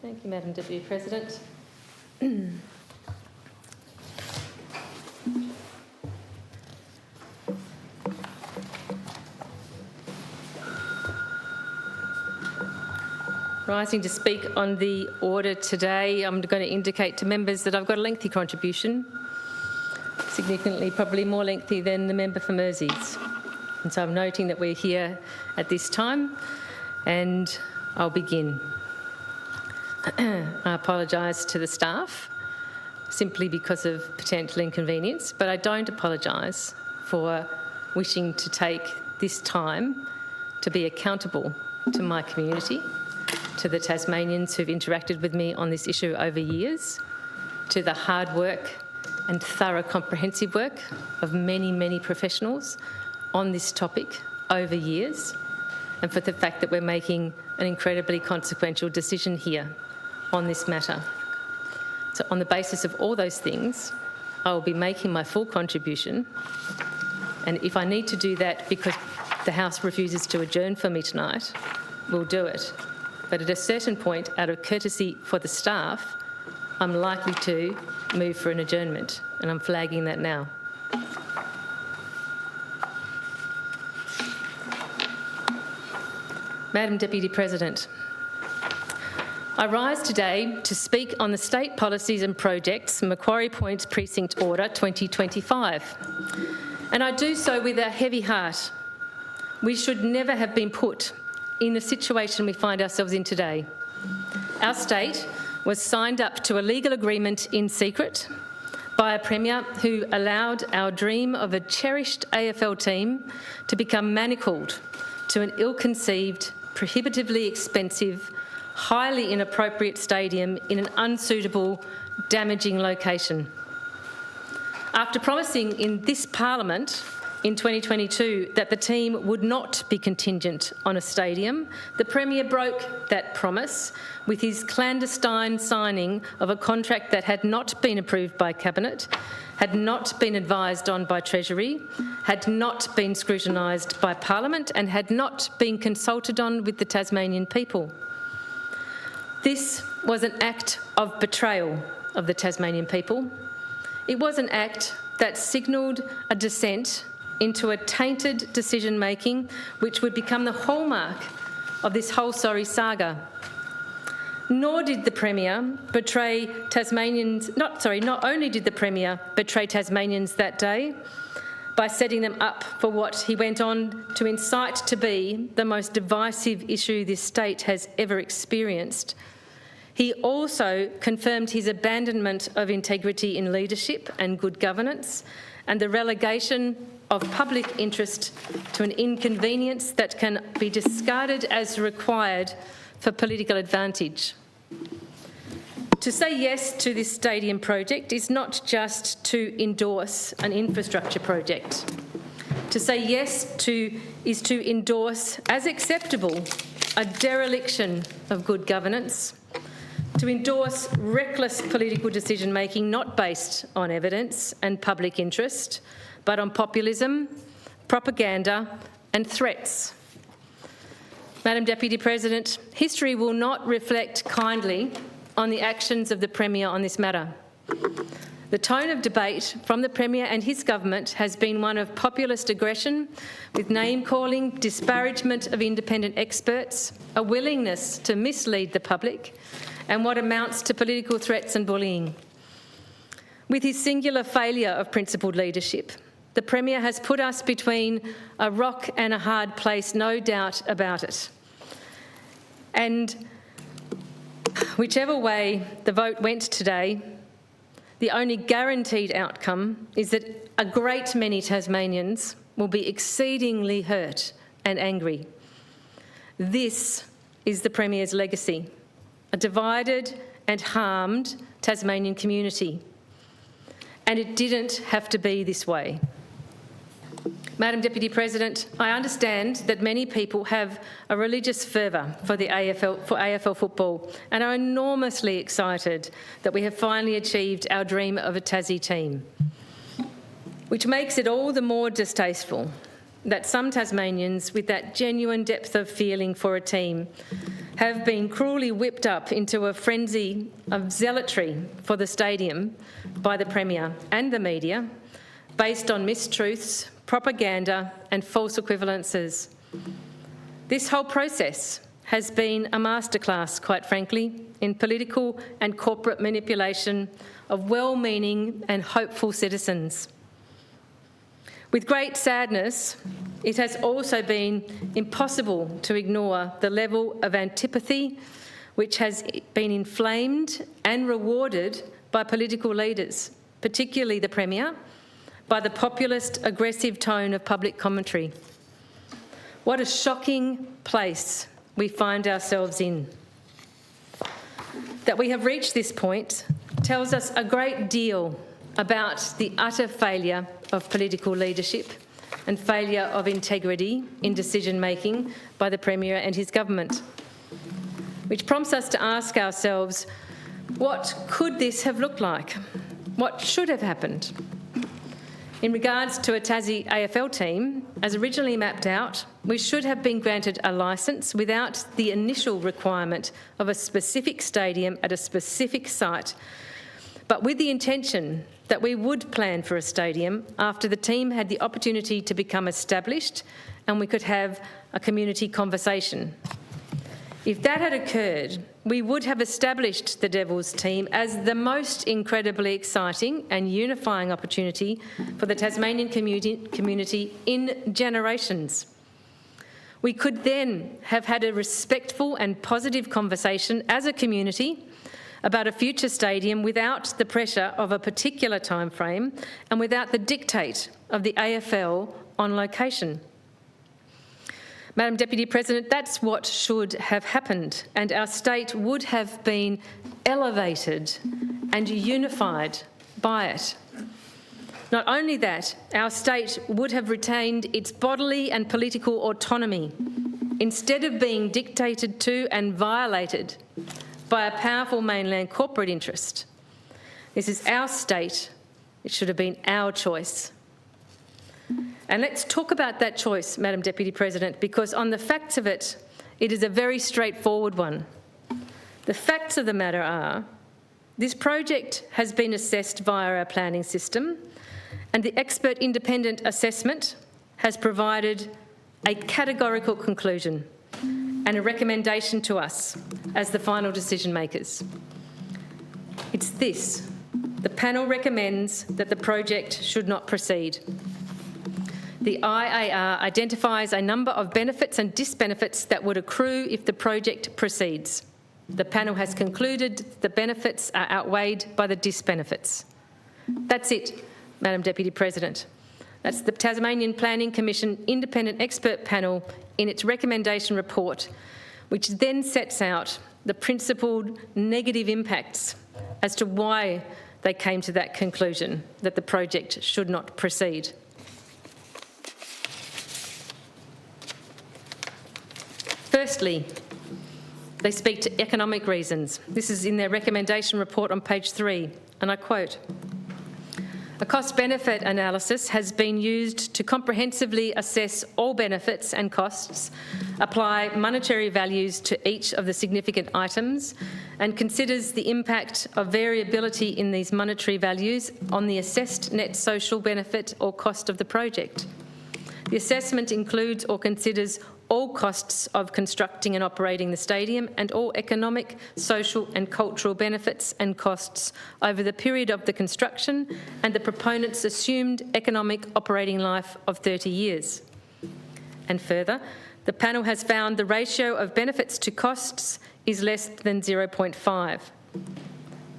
Thank you, Madam Deputy President. Rising to speak on the order today, I'm going to indicate to members that I've got a lengthy contribution, significantly probably more lengthy than the member for Mersey's. And so I'm noting that we're here at this time, and I'll begin. I apologise to the staff simply because of potential inconvenience, but I don't apologise for wishing to take this time to be accountable to my community, to the Tasmanians who've interacted with me on this issue over years, to the hard work and thorough comprehensive work of many, many professionals on this topic over years, and for the fact that we're making an incredibly consequential decision here on this matter. So on the basis of all those things, I will be making my full contribution, and if I need to do that because the House refuses to adjourn for me tonight, we'll do it. But at a certain point, out of courtesy for the staff, I'm likely to move for an adjournment, and I'm flagging that now. Madam Deputy President, I rise today to speak on the State Policies and Projects Macquarie Point Precinct Order 2025. And I do so with a heavy heart. We should never have been put in the situation we find ourselves in today. Our state was signed up to a legal agreement in secret by a Premier who allowed our dream of a cherished AFL team to become manacled to an ill-conceived, prohibitively expensive, highly inappropriate stadium in an unsuitable, damaging location. After promising in this Parliament in 2022 that the team would not be contingent on a stadium, the Premier broke that promise with his clandestine signing of a contract that had not been approved by Cabinet, had not been advised on by Treasury, had not been scrutinised by Parliament, and had not been consulted on with the Tasmanian people. This was an act of betrayal of the Tasmanian people. It was an act that signalled a descent into a tainted decision-making which would become the hallmark of this whole sorry saga. Nor did the Premier betray Tasmanians, not only did the Premier betray Tasmanians that day by setting them up for what he went on to incite to be the most divisive issue this state has ever experienced, he also confirmed his abandonment of integrity in leadership and good governance and the relegation of public interest to an inconvenience that can be discarded as required for political advantage. To say yes to this stadium project is not just to endorse an infrastructure project. To say yes to is to endorse as acceptable a dereliction of good governance, to endorse reckless political decision-making not based on evidence and public interest, but on populism, propaganda and threats. Madam Deputy President, history will not reflect kindly on the actions of the Premier on this matter. The tone of debate from the Premier and his government has been one of populist aggression, with name-calling, disparagement of independent experts, a willingness to mislead the public, and what amounts to political threats and bullying. With his singular failure of principled leadership, the Premier has put us between a rock and a hard place, no doubt about it. And whichever way the vote went today, the only guaranteed outcome is that a great many Tasmanians will be exceedingly hurt and angry. This is the Premier's legacy, a divided and harmed Tasmanian community. And it didn't have to be this way. Madam Deputy President, I understand that many people have a religious fervour for AFL football and are enormously excited that we have finally achieved our dream of a Tassie team, which makes it all the more distasteful that some Tasmanians with that genuine depth of feeling for a team have been cruelly whipped up into a frenzy of zealotry for the stadium by the Premier and the media, based on mistruths, propaganda and false equivalences. This whole process has been a masterclass, quite frankly, in political and corporate manipulation of well-meaning and hopeful citizens. With great sadness, it has also been impossible to ignore the level of antipathy which has been inflamed and rewarded by political leaders, particularly the Premier, by the populist, aggressive tone of public commentary. What a shocking place we find ourselves in. That we have reached this point tells us a great deal about the utter failure of political leadership and failure of integrity in decision-making by the Premier and his government, which prompts us to ask ourselves, what could this have looked like? What should have happened? In regards to a Tassie AFL team, as originally mapped out, we should have been granted a licence without the initial requirement of a specific stadium at a specific site, but with the intention that we would plan for a stadium after the team had the opportunity to become established and we could have a community conversation. If that had occurred, we would have established the Devils team as the most incredibly exciting and unifying opportunity for the Tasmanian community in generations. We could then have had a respectful and positive conversation as a community about a future stadium without the pressure of a particular timeframe and without the dictate of the AFL on location. Madam Deputy President, that's what should have happened, and our state would have been elevated and unified by it. Not only that, our state would have retained its bodily and political autonomy instead of being dictated to and violated by a powerful mainland corporate interest. This is our state. It should have been our choice. And let's talk about that choice, Madam Deputy President, because on the facts of it, it is a very straightforward one. The facts of the matter are, this project has been assessed via our planning system, and the expert independent assessment has provided a categorical conclusion and a recommendation to us as the final decision makers. It's this: the panel recommends that the project should not proceed. The IAR identifies a number of benefits and disbenefits that would accrue if the project proceeds. The panel has concluded the benefits are outweighed by the disbenefits. That's it, Madam Deputy President. That's the Tasmanian Planning Commission Independent Expert Panel in its recommendation report, which then sets out the principled negative impacts as to why they came to that conclusion that the project should not proceed. Firstly, they speak to economic reasons. This is in their recommendation report on page 3, and I quote, "A cost-benefit analysis has been used to comprehensively assess all benefits and costs, apply monetary values to each of the significant items, and considers the impact of variability in these monetary values on the assessed net social benefit or cost of the project. The assessment includes or considers all costs of constructing and operating the stadium and all economic, social and cultural benefits and costs over the period of the construction and the proponent's assumed economic operating life of 30 years. And further, the panel has found the ratio of benefits to costs is less than 0.5.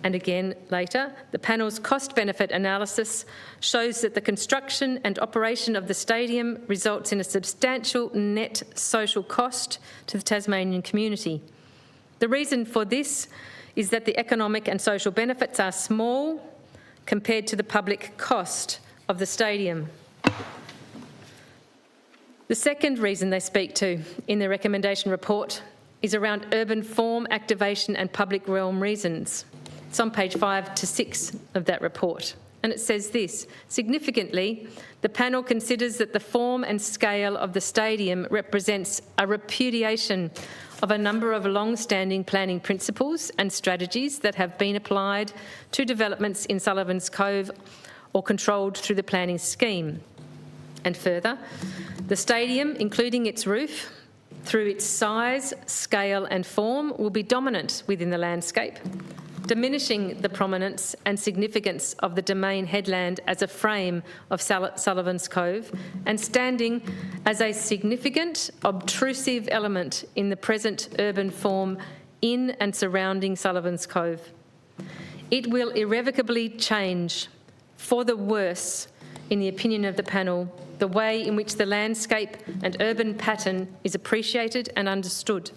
And again later, the panel's cost-benefit analysis shows that the construction and operation of the stadium results in a substantial net social cost to the Tasmanian community. The reason for this is that the economic and social benefits are small compared to the public cost of the stadium. The second reason they speak to in their recommendation report is around urban form, activation and public realm reasons. It's on page 5 to 6 of that report. and it says this: significantly, the panel considers that the form and scale of the stadium represents a repudiation of a number of long-standing planning principles and strategies that have been applied to developments in Sullivan's Cove or controlled through the planning scheme. And further, the stadium, including its roof, through its size, scale and form, will be dominant within the landscape, diminishing the prominence and significance of the Domain headland as a frame of Sullivan's Cove and standing as a significant, obtrusive element in the present urban form in and surrounding Sullivan's Cove. It will irrevocably change for the worse, in the opinion of the panel, the way in which the landscape and urban pattern is appreciated and understood.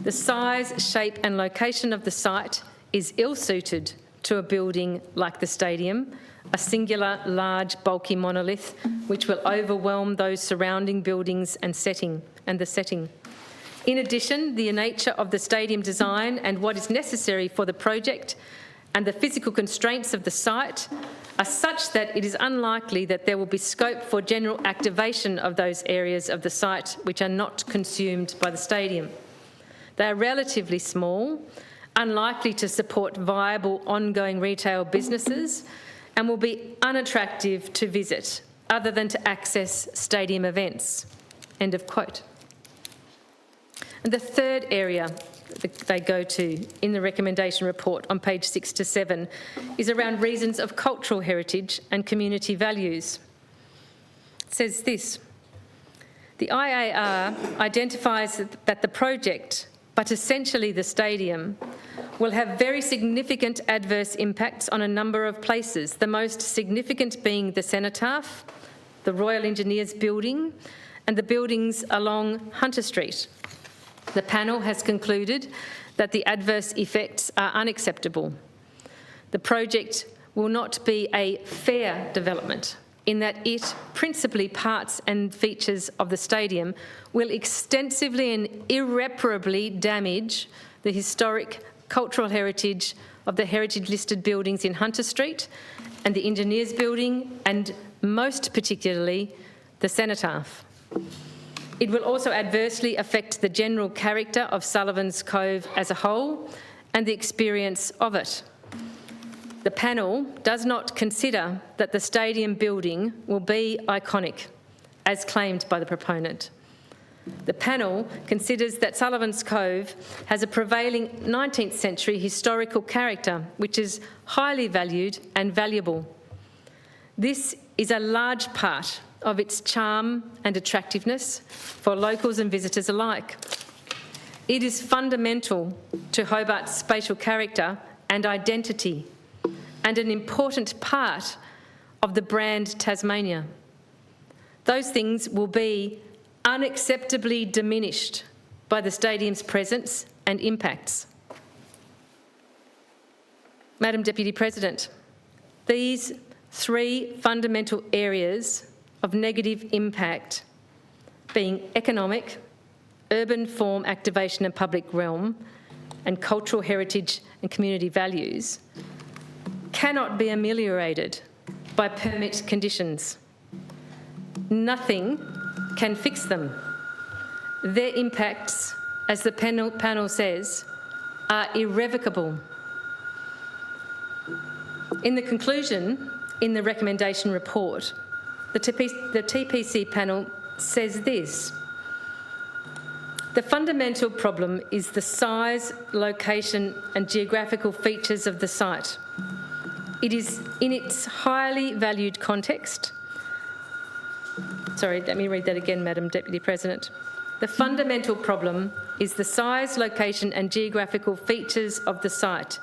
The size, shape and location of the site is ill-suited to a building like the stadium, a singular, large, bulky monolith which will overwhelm those surrounding buildings and the setting. In addition, the nature of the stadium design and what is necessary for the project and the physical constraints of the site are such that it is unlikely that there will be scope for general activation of those areas of the site which are not consumed by the stadium. They are relatively small, unlikely to support viable ongoing retail businesses, and will be unattractive to visit other than to access stadium events. End of quote. And the third area they go to in the recommendation report on page 6 to 7 is around reasons of cultural heritage and community values. It says this: the IAR identifies that the project, but essentially the stadium, will have very significant adverse impacts on a number of places, the most significant being the cenotaph, the Royal Engineers Building, and the buildings along Hunter Street. The panel has concluded that the adverse effects are unacceptable. The project will not be a fair development in that it, principally parts and features of the stadium, will extensively and irreparably damage the historic cultural heritage of the heritage-listed buildings in Hunter Street and the Engineers Building, and most particularly the cenotaph. It will also adversely affect the general character of Sullivan's Cove as a whole and the experience of it. The panel does not consider that the stadium building will be iconic, as claimed by the proponent. The panel considers that Sullivan's Cove has a prevailing 19th century historical character which is highly valued and valuable. This is a large part of its charm and attractiveness for locals and visitors alike. It is fundamental to Hobart's spatial character and identity, and an important part of the brand Tasmania. Those things will be unacceptably diminished by the stadium's presence and impacts. Madam Deputy President, these three fundamental areas of negative impact, being economic, urban form activation and public realm, and cultural heritage and community values, cannot be ameliorated by permit conditions. Nothing can fix them. Their impacts, as the panel says, are irrevocable. In the conclusion, in the recommendation report, the TPC panel says this: the fundamental problem is the size, location and geographical features of the site. It is in its highly valued context. Sorry, let me read that again, Madam Deputy President. The fundamental problem is the size, location and geographical features of the site.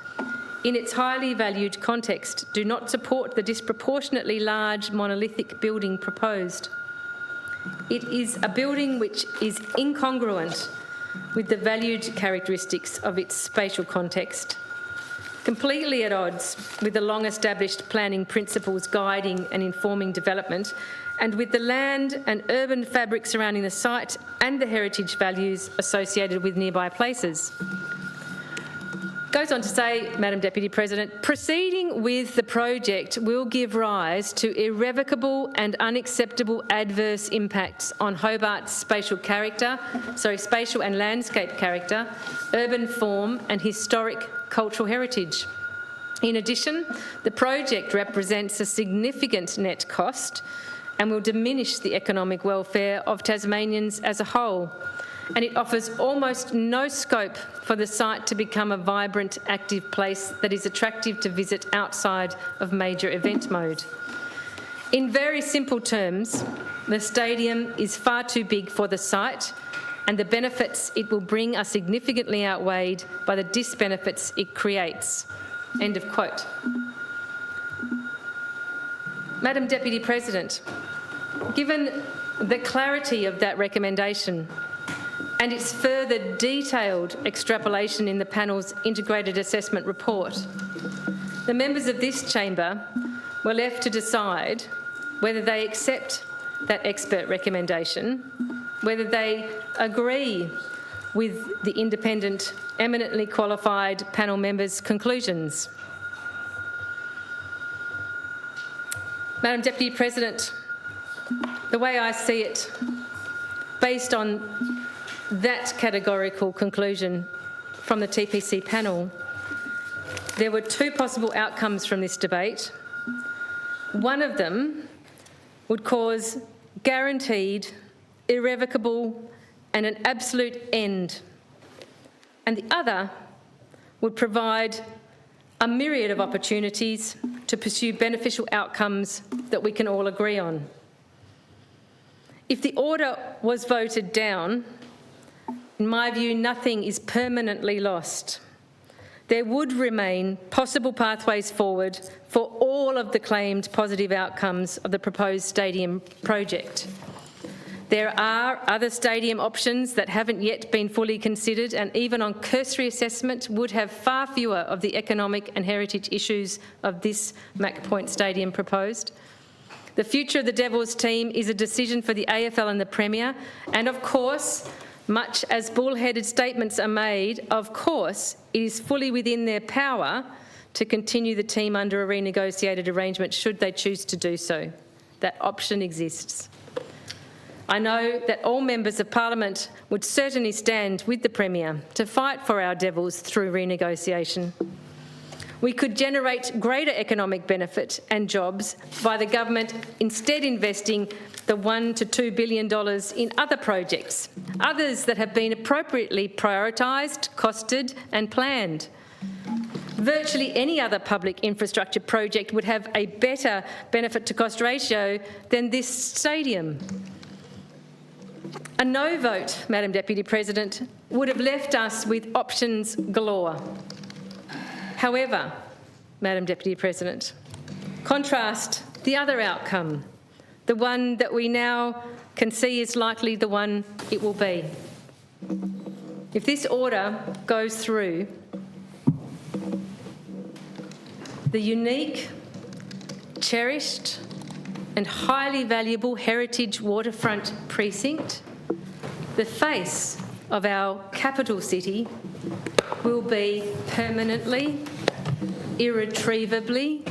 In its highly valued context, do not support the disproportionately large monolithic building proposed. It is a building which is incongruent with the valued characteristics of its spatial context, completely at odds with the long-established planning principles guiding and informing development, and with the land and urban fabric surrounding the site and the heritage values associated with nearby places. goes on to say, Madam Deputy President, proceeding with the project will give rise to irrevocable and unacceptable adverse impacts on Hobart's spatial and landscape character, urban form and historic cultural heritage. In addition, the project represents a significant net cost and will diminish the economic welfare of Tasmanians as a whole, and it offers almost no scope for the site to become a vibrant, active place that is attractive to visit outside of major event mode. In very simple terms, the stadium is far too big for the site, and the benefits it will bring are significantly outweighed by the disbenefits it creates. End of quote. Madam Deputy President, given the clarity of that recommendation and its further detailed extrapolation in the panel's integrated assessment report, the members of this chamber were left to decide whether they accept that expert recommendation, whether they agree with the independent, eminently qualified panel members' conclusions. Madam Deputy President, the way I see it, based on that categorical conclusion from the TPC panel, there were two possible outcomes from this debate. One of them would cause guaranteed, irrevocable and an absolute end, and the other would provide a myriad of opportunities to pursue beneficial outcomes that we can all agree on. If the order was voted down, in my view, nothing is permanently lost. There would remain possible pathways forward for all of the claimed positive outcomes of the proposed stadium project. There are other stadium options that haven't yet been fully considered, and even on cursory assessment would have far fewer of the economic and heritage issues of this Macquarie Point Stadium proposed. The future of the Devils team is a decision for the AFL and the Premier, and of course, much as bullheaded statements are made, of course, it is fully within their power to continue the team under a renegotiated arrangement should they choose to do so. That option exists. I know that all members of Parliament would certainly stand with the Premier to fight for our Devils through renegotiation. We could generate greater economic benefit and jobs by the government instead investing the $1 to $2 billion in other projects, others that have been appropriately prioritised, costed and planned. Virtually any other public infrastructure project would have a better benefit to cost ratio than this stadium. A no vote, Madam Deputy President, would have left us with options galore. However, Madam Deputy President, contrast the other outcome, the one that we now can see is likely the one it will be. If this order goes through, the unique, cherished and highly valuable heritage waterfront precinct, the face of our capital city, will be permanently, irretrievably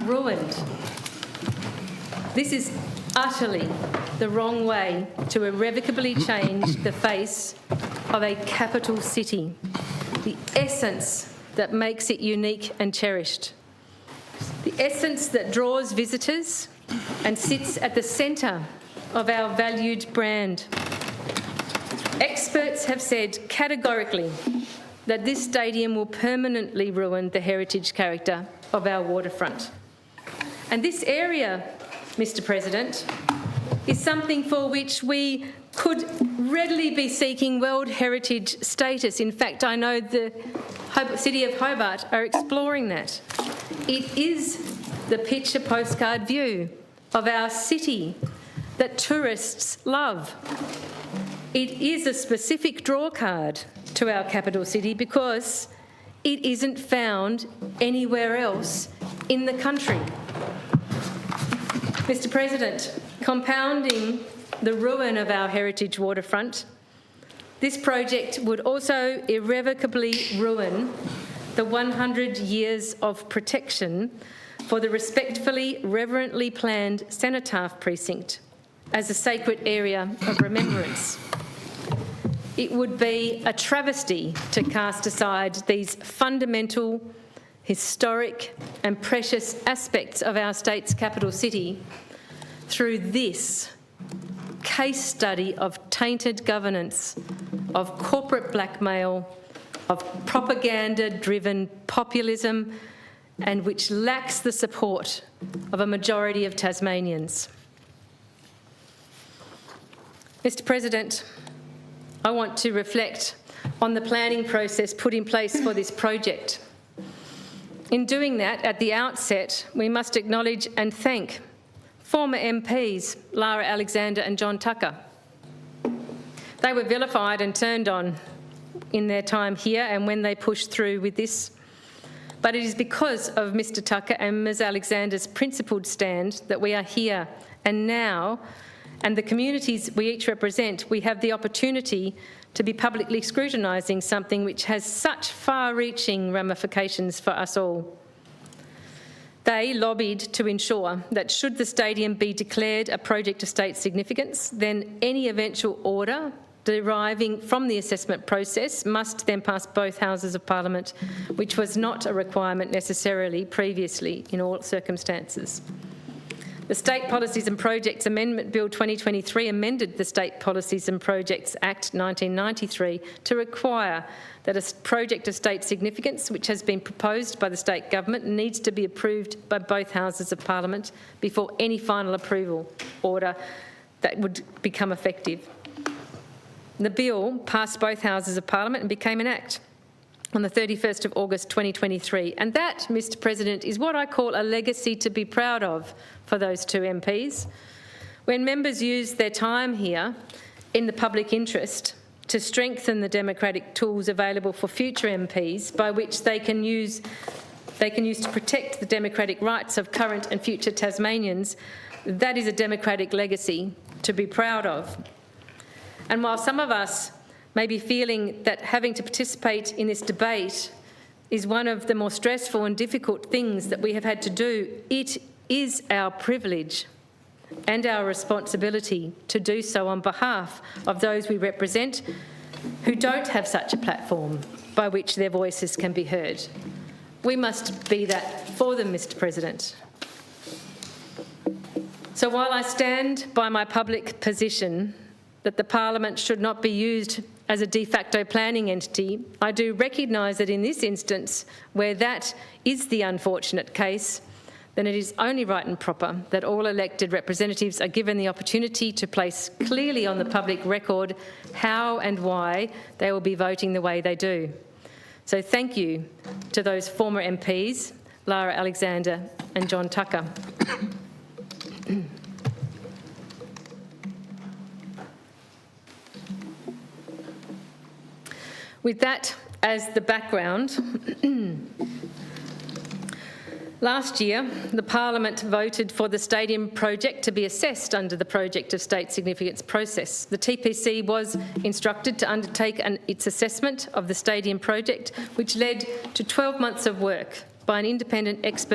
ruined. This is utterly the wrong way to irrevocably change the face of a capital city, the essence that makes it unique and cherished, the essence that draws visitors and sits at the centre of our valued brand. Experts have said categorically that this stadium will permanently ruin the heritage character of our waterfront. And this area, Mr. President, is something for which we could readily be seeking World Heritage status. In fact, I know the City of Hobart are exploring that. It is the picture postcard view of our city that tourists love. It is a specific draw card to our capital city because it isn't found anywhere else in the country. Mr. President, compounding the ruin of our heritage waterfront, this project would also irrevocably ruin the 100 years of protection for the respectfully, reverently planned Cenotaph Precinct as a sacred area of remembrance. It would be a travesty to cast aside these fundamental, historic and precious aspects of our state's capital city through this case study of tainted governance, of corporate blackmail, of propaganda-driven populism, and which lacks the support of a majority of Tasmanians. Mr. President, I want to reflect on the planning process put in place for this project. In doing that, at the outset, we must acknowledge and thank former MPs Lara Alexander and John Tucker. They were vilified and turned on in their time here and when they pushed through with this. But it is because of Mr. Tucker and Ms. Alexander's principled stand that we are here and now, and the communities we each represent, we have the opportunity to be publicly scrutinising something which has such far-reaching ramifications for us all. They lobbied to ensure that should the stadium be declared a project of state significance, then any eventual order deriving from the assessment process must then pass both Houses of Parliament, which was not a requirement necessarily previously in all circumstances. The State Policies and Projects Amendment Bill 2023 amended the State Policies and Projects Act 1993 to require that a project of state significance which has been proposed by the state government needs to be approved by both Houses of Parliament before any final approval order that would become effective. The bill passed both Houses of Parliament and became an act on the 31st of August 2023. And that, Mr. President, is what I call a legacy to be proud of for those two MPs. When members use their time here in the public interest to strengthen the democratic tools available for future MPs by which they can use to protect the democratic rights of current and future Tasmanians, that is a democratic legacy to be proud of. And while some of us may be feeling that having to participate in this debate is one of the more stressful and difficult things that we have had to do, it is our privilege and our responsibility to do so on behalf of those we represent who don't have such a platform by which their voices can be heard. We must be that for them, Mr. President. So while I stand by my public position that the Parliament should not be used as a de facto planning entity, I do recognise that in this instance, where that is the unfortunate case, then it is only right and proper that all elected representatives are given the opportunity to place clearly on the public record how and why they will be voting the way they do. So thank you to those former MPs, Lara Alexander and John Tucker. With that as the background, last year the Parliament voted for the stadium project to be assessed under the Project of State Significance process. The TPC was instructed to undertake its assessment of the stadium project, which led to 12 months of work by an independent expert